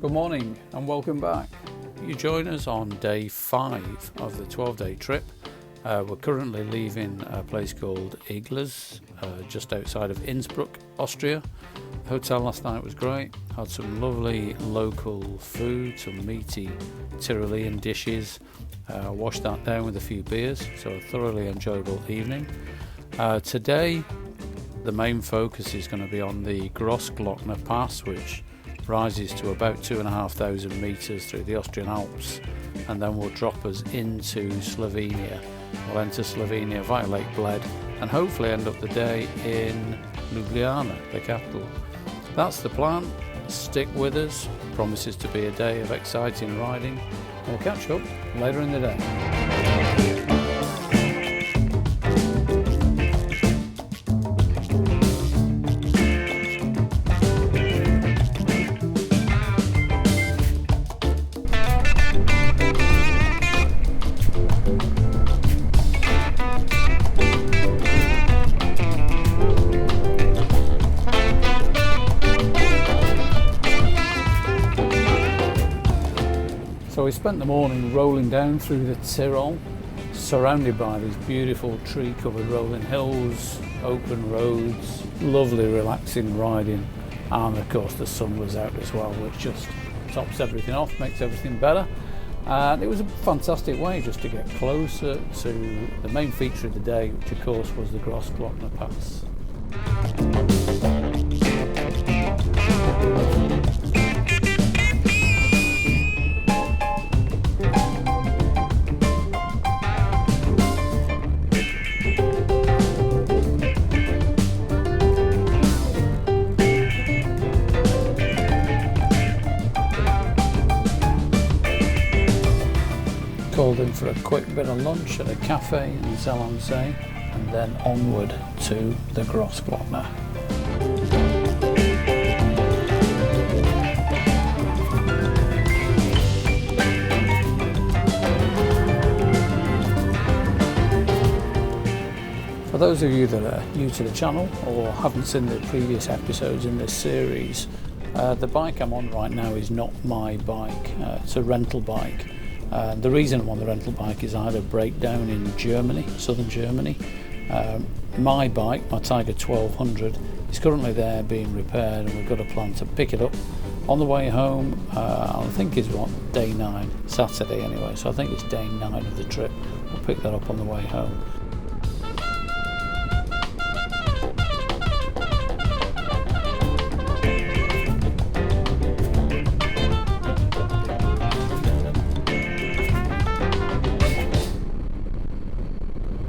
Good morning and welcome back. You join us on day 5 of the 12-day trip. We're currently leaving a place called Igles, just outside of Innsbruck, Austria. The hotel last night was great. Had some lovely local food, some meaty Tyrolean dishes. Washed that down with a few beers, so a thoroughly enjoyable evening. Today, the main focus is going to be on the Grossglockner Pass, which rises to about 2,500 metres through the Austrian Alps, and then will drop us into Slovenia. We'll enter Slovenia via Lake Bled and hopefully end up the day in Ljubljana, the capital. That's the plan. Stick with us. Promises to be a day of exciting riding. We'll catch up later in the day. So we spent the morning rolling down through the Tyrol, surrounded by these beautiful tree-covered rolling hills, open roads, lovely relaxing riding, and of course the sun was out as well, which just tops everything off, makes everything better. And it was a fantastic way just to get closer to the main feature of the day, which of course was the Grossglockner Pass. Called in for a quick bit of lunch at a cafe in Zelensee and then onward to the Grossglockner. For those of you that are new to the channel or haven't seen the previous episodes in this series, the bike I'm on right now is not my bike, it's a rental bike. The reason I'm on the rental bike is I had a breakdown in Germany, southern Germany. My bike, my Tiger 1200, is currently there being repaired, and we've got a plan to pick it up on the way home. I think it's day 9, Saturday anyway, so I think it's day 9 of the trip. We'll pick that up on the way home.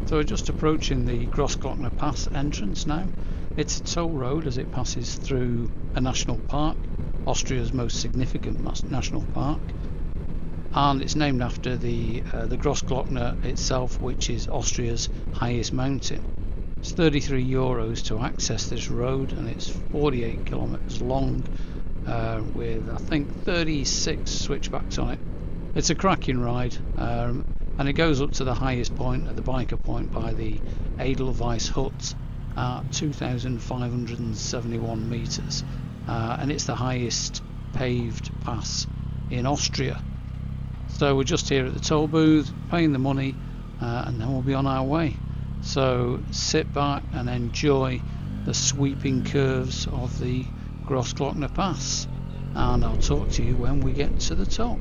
So we're just approaching the Grossglockner Pass entrance now. It's a toll road as it passes through a national park, Austria's most significant national park, and it's named after the Grossglockner itself, which is Austria's highest mountain. It's €33 to access this road, and it's 48 kilometres long with I think 36 switchbacks on it. It's a cracking ride. And it goes up to the highest point at the biker point by the Edelweiss hut at 2,571 metres, and it's the highest paved pass in Austria. So we're just here at the toll booth paying the money, and then we'll be on our way. So sit back and enjoy the sweeping curves of the Grossglockner Pass, and I'll talk to you when we get to the top.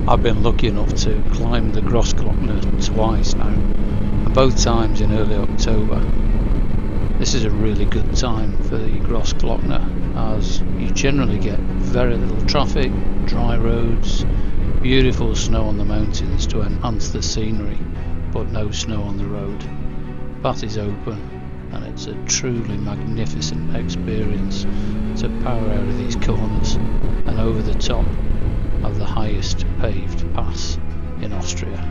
I've been lucky enough to climb the Grossglockner twice now, and both times in early October. This is a really good time for the Grossglockner, as you generally get very little traffic, dry roads, beautiful snow on the mountains to enhance the scenery, but no snow on the road. Path is open, and it's a truly magnificent experience to power out of these corners and over the top of the highest paved pass in Austria.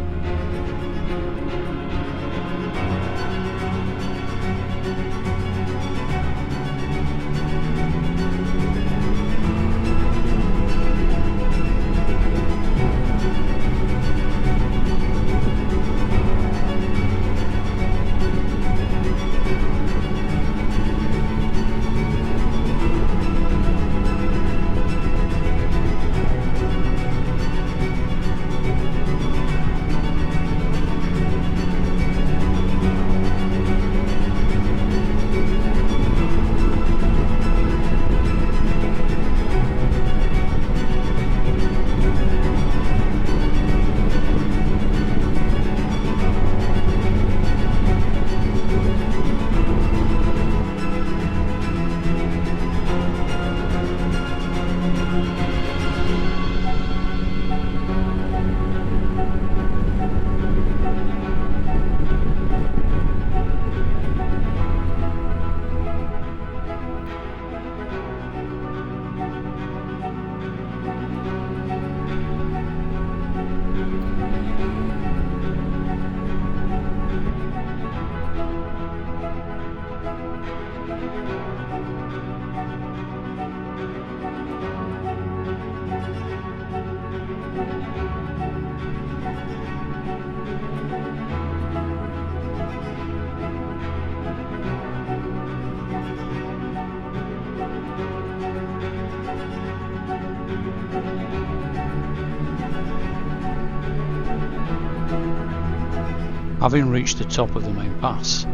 Having reached the top of the main pass,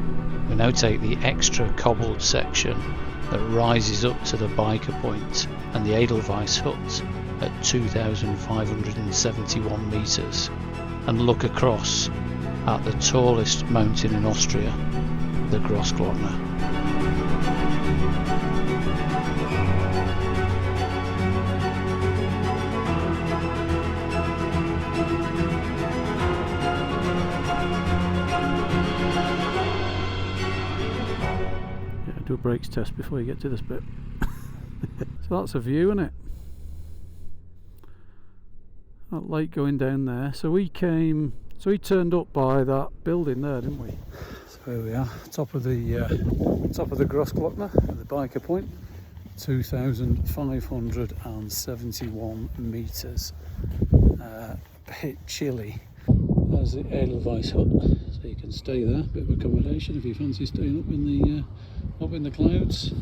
we now take the extra cobbled section that rises up to the biker point and the Edelweiss hut at 2,571 metres and look across at the tallest mountain in Austria, the Grossglockner. Do a brakes test before you get to this bit. So that's a view, isn't it? That lake going down there. So we turned up by that building there, didn't we? So here we are, top of the Grossglockner at the biker point, 2,571 metres. A bit chilly. There's the Edelweiss hut, so you can stay there. Bit of accommodation if you fancy staying up in the clouds.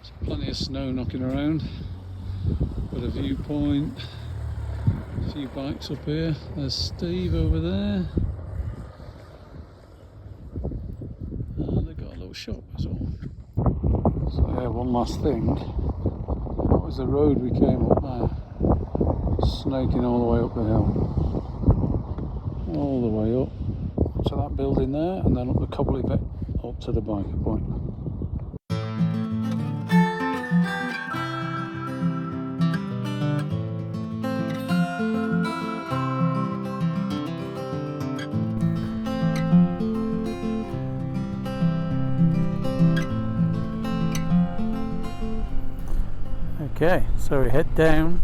So plenty of snow knocking around. Got a viewpoint. A few bikes up here. There's Steve over there. They've got a little shop as well. So yeah, one last thing. That was the road we came up there. Snaking all the way up the hill. All the way up to that building there, and then up the cobbled bit up to the biker point. Okay, so we head down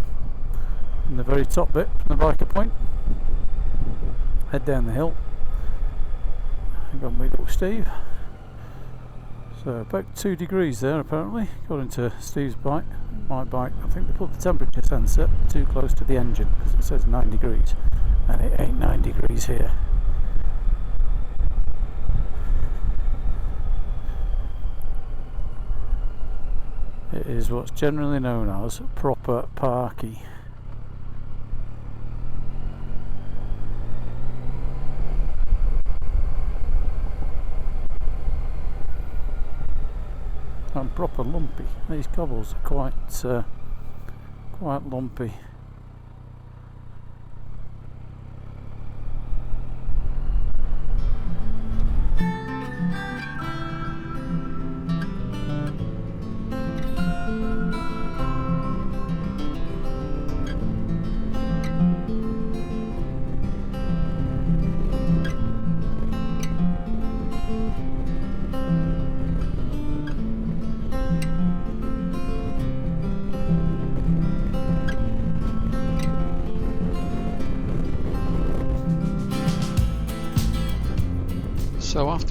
in the very top bit from the biker point. Head down the hill. I'm going to meet up Steve. So about 2 degrees there apparently, according to Steve's bike. My bike, I think they put the temperature sensor too close to the engine because it says 9 degrees and it ain't 9 degrees here. It is what's generally known as proper parky. And proper lumpy. These cobbles are quite lumpy.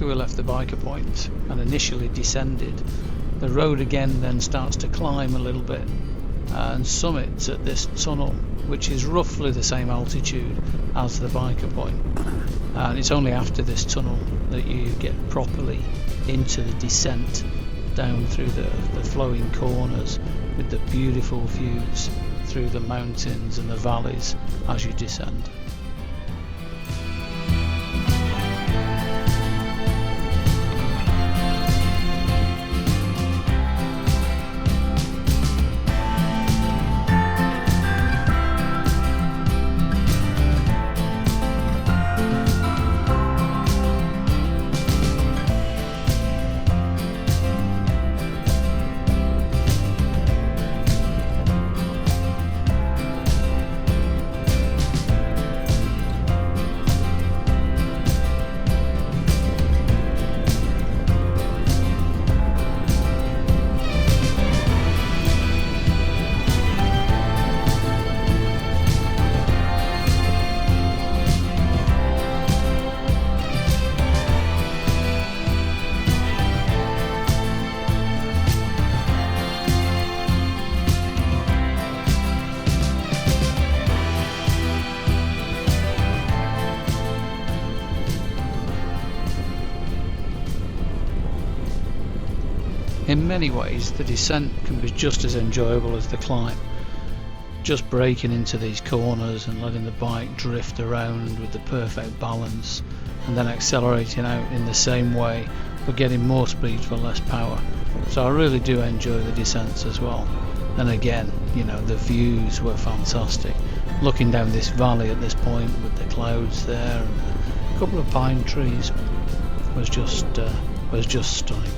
after we left the biker point and initially descended, the road again then starts to climb a little bit and summits at this tunnel, which is roughly the same altitude as the biker point. And it's only after this tunnel that you get properly into the descent down through the flowing corners with the beautiful views through the mountains and the valleys as you descend. In many ways, the descent can be just as enjoyable as the climb. Just breaking into these corners and letting the bike drift around with the perfect balance, and then accelerating out in the same way, but getting more speed for less power. So I really do enjoy the descents as well. And again, you know, the views were fantastic. Looking down this valley at this point with the clouds there and a couple of pine trees was just stunning.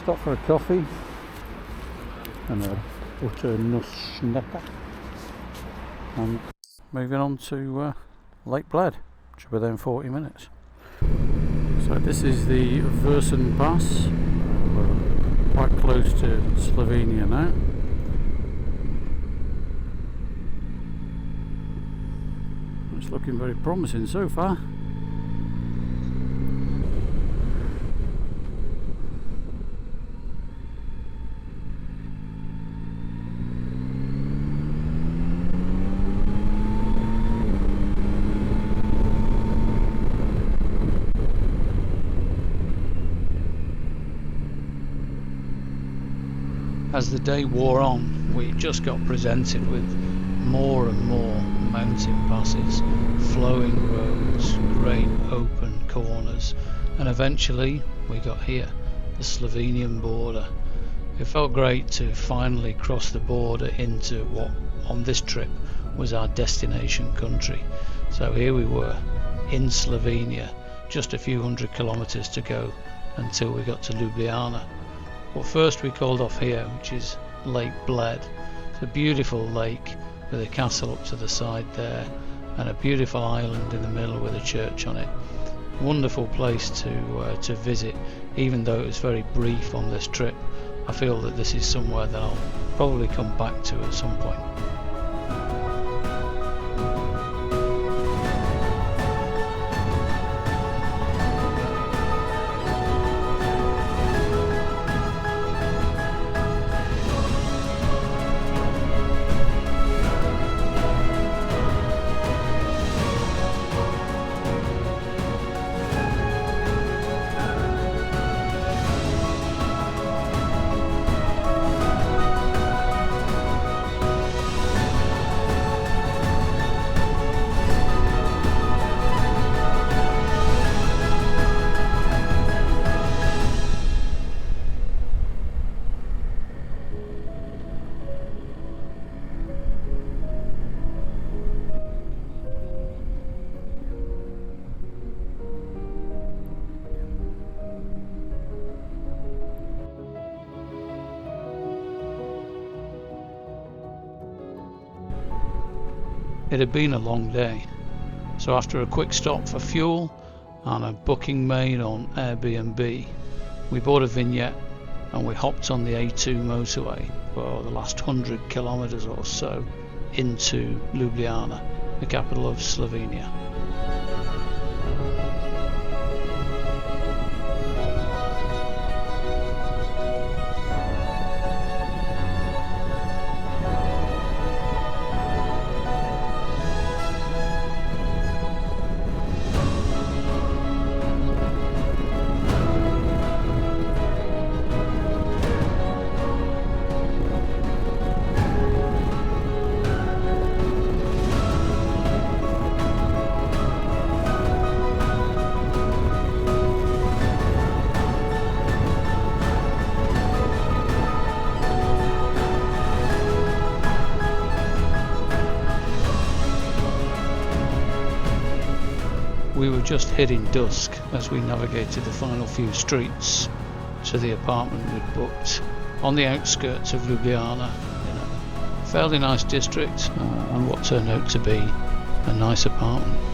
Stop for a coffee and a butternut and moving on to Lake Bled, which will be there in 40 minutes. So this is the Versen Pass. We're quite close to Slovenia now. It's looking very promising so far. As the day wore on, we just got presented with more and more mountain passes, flowing roads, great open corners, and eventually we got here, the Slovenian border. It felt great to finally cross the border into what on this trip was our destination country. So here we were in Slovenia, just a few hundred kilometers to go until we got to Ljubljana. But first we called off here, which is Lake Bled. It's a beautiful lake with a castle up to the side there and a beautiful island in the middle with a church on it. Wonderful place to visit, even though it was very brief on this trip. I feel that this is somewhere that I'll probably come back to at some point. It had been a long day, so after a quick stop for fuel and a booking made on Airbnb, we bought a vignette and we hopped on the A2 motorway for the last 100 kilometers or so into Ljubljana, the capital of Slovenia. We were just hitting dusk as we navigated the final few streets to the apartment we'd booked on the outskirts of Ljubljana, in a fairly nice district and what turned out to be a nice apartment.